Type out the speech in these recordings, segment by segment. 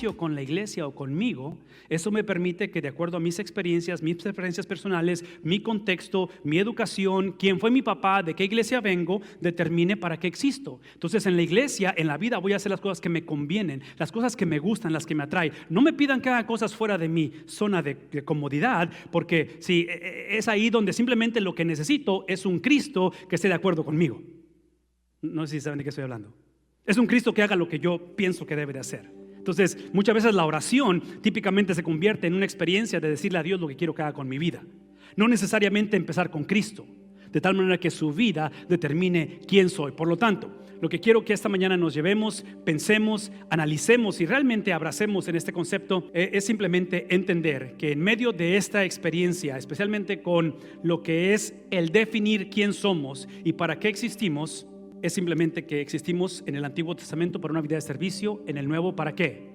servicio con la iglesia o conmigo, eso me permite que de acuerdo a mis experiencias, mis preferencias personales, mi contexto, mi educación, quién fue mi papá, de qué iglesia vengo, determine para qué existo. Entonces en la iglesia, en la vida voy a hacer las cosas que me convienen, las cosas que me gustan, las que me atraen. No me pidan que haga cosas fuera de mi zona de comodidad, porque si es ahí donde simplemente lo que necesito es un Cristo que esté de acuerdo conmigo. No sé si saben de qué estoy hablando. Es un Cristo que haga lo que yo pienso que debe de hacer. Entonces, muchas veces la oración típicamente se convierte en una experiencia de decirle a Dios lo que quiero que haga con mi vida. No necesariamente empezar con Cristo, de tal manera que su vida determine quién soy. Por lo tanto, lo que quiero que esta mañana nos llevemos, pensemos, analicemos y realmente abracemos en este concepto es simplemente entender que en medio de esta experiencia, especialmente con lo que es el definir quién somos y para qué existimos, es simplemente que existimos en el Antiguo Testamento para una vida de servicio, en el Nuevo ¿para qué?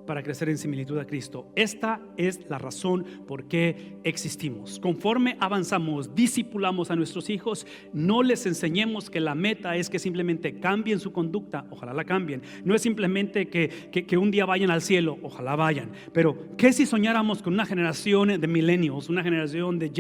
Para crecer en similitud a Cristo. Esta es la razón por qué existimos. Conforme avanzamos, discipulamos a nuestros hijos, no les enseñemos que la meta es que simplemente cambien su conducta, ojalá la cambien. No es simplemente que un día vayan al cielo, ojalá vayan. Pero ¿qué si soñáramos con una generación de millennials, una generación de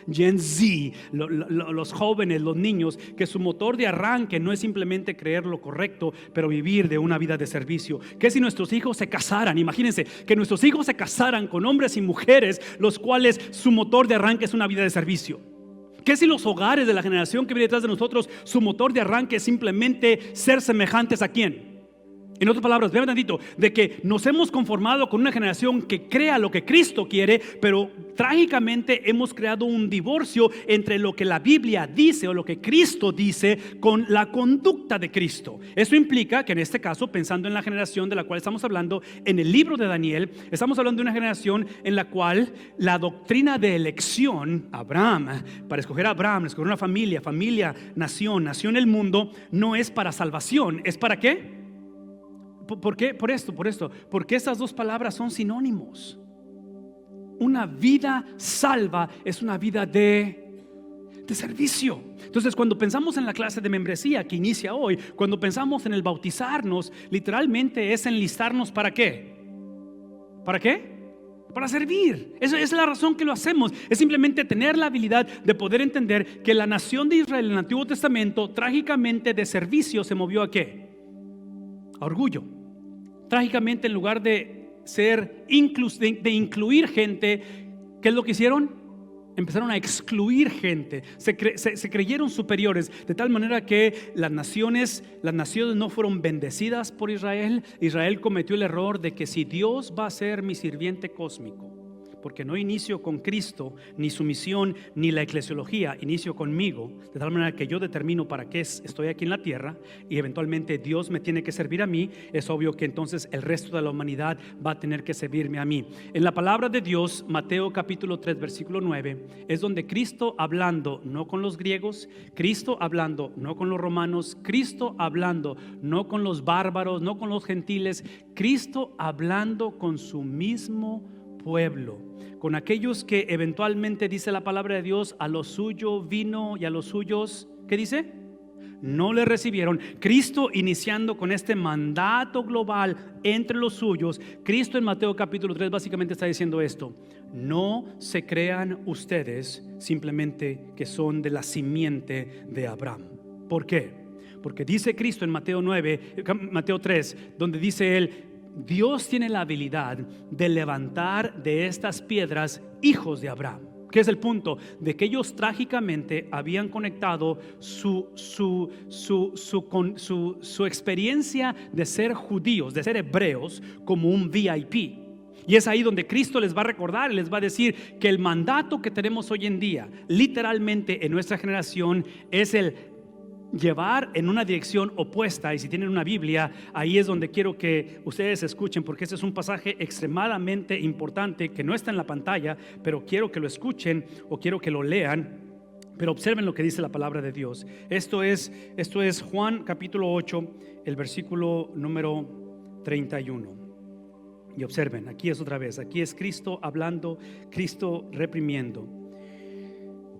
Gen Z, los jóvenes, los niños, que su motor de arranque no es simplemente creer lo correcto, pero vivir de una vida de servicio? ¿Qué si nuestros hijos se casaran? Imagínense que nuestros hijos se casaran con hombres y mujeres, los cuales su motor de arranque es una vida de servicio. ¿Qué si los hogares de la generación que viene detrás de nosotros, su motor de arranque es simplemente ser semejantes a quién? En otras palabras, vean tantito, de que nos hemos conformado con una generación que crea lo que Cristo quiere, pero trágicamente hemos creado un divorcio entre lo que la Biblia dice o lo que Cristo dice con la conducta de Cristo. Eso implica que en este caso, pensando en la generación de la cual estamos hablando, en el libro de Daniel, estamos hablando de una generación en la cual la doctrina de elección, Abraham, para escoger a Abraham, escoger una familia, nación el mundo, no es para salvación, ¿es para qué? ¿Por qué? Por esto, porque estas dos palabras son sinónimos. Una vida salva es una vida de servicio. Entonces, cuando pensamos en la clase de membresía que inicia hoy, cuando pensamos en el bautizarnos, literalmente es enlistarnos ¿para qué? ¿Para qué? Para servir. Esa es la razón que lo hacemos. Es simplemente tener la habilidad de poder entender que la nación de Israel en el Antiguo Testamento, trágicamente de servicio, se movió ¿a qué? A orgullo. Trágicamente, en lugar de incluir gente, ¿qué es lo que hicieron? Empezaron a excluir gente. Se creyeron superiores, de tal manera que las naciones no fueron bendecidas por Israel. Israel cometió el error de que si Dios va a ser mi sirviente cósmico, porque no inicio con Cristo, ni su misión, ni la eclesiología, inicio conmigo, de tal manera que yo determino para qué estoy aquí en la tierra, y eventualmente Dios me tiene que servir a mí. Es obvio que entonces el resto de la humanidad va a tener que servirme a mí. En la palabra de Dios, Mateo capítulo 3 versículo 9, es donde Cristo hablando no con los griegos, Cristo hablando no con los romanos, Cristo hablando no con los bárbaros, no con los gentiles, Cristo hablando con su mismo pueblo, con aquellos que eventualmente, dice la palabra de Dios, a lo suyo vino y a los suyos, ¿qué dice? No le recibieron. Cristo iniciando con este mandato global entre los suyos. Cristo en Mateo capítulo 3 básicamente está diciendo esto: no se crean ustedes simplemente que son de la simiente de Abraham. ¿Por qué? Porque dice Cristo en Mateo 3, donde dice él: Dios tiene la habilidad de levantar de estas piedras hijos de Abraham. ¿Qué es el punto? De que ellos trágicamente habían conectado su experiencia de ser judíos, de ser hebreos, como un VIP. Y es ahí donde Cristo les va a recordar y les va a decir que el mandato que tenemos hoy en día, literalmente en nuestra generación, es el llevar en una dirección opuesta. Y si tienen una Biblia, ahí es donde quiero que ustedes escuchen, porque este es un pasaje extremadamente importante que no está en la pantalla, pero quiero que lo escuchen o quiero que lo lean. Pero observen lo que dice la palabra de Dios. Esto es Juan capítulo 8, el versículo número 31. Y observen, aquí es otra vez, aquí es Cristo hablando, Cristo reprimiendo.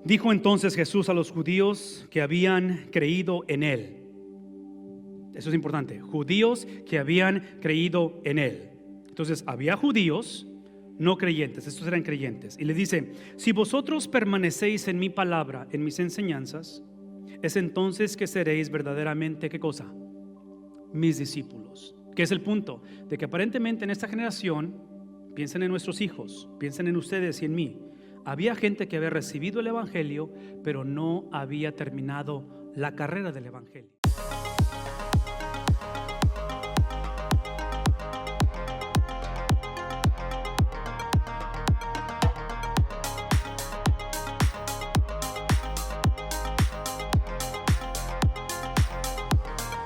Dijo entonces Jesús a los judíos que habían creído en él. Eso es importante, judíos que habían creído en él. Entonces había judíos no creyentes, estos eran creyentes. Y le dice: si vosotros permanecéis en mi palabra, en mis enseñanzas, es entonces que seréis verdaderamente, ¿qué cosa? Mis discípulos. ¿Qué es el punto? De que aparentemente en esta generación, piensen en nuestros hijos, piensen en ustedes y en mí, había gente que había recibido el evangelio, pero no había terminado la carrera del evangelio.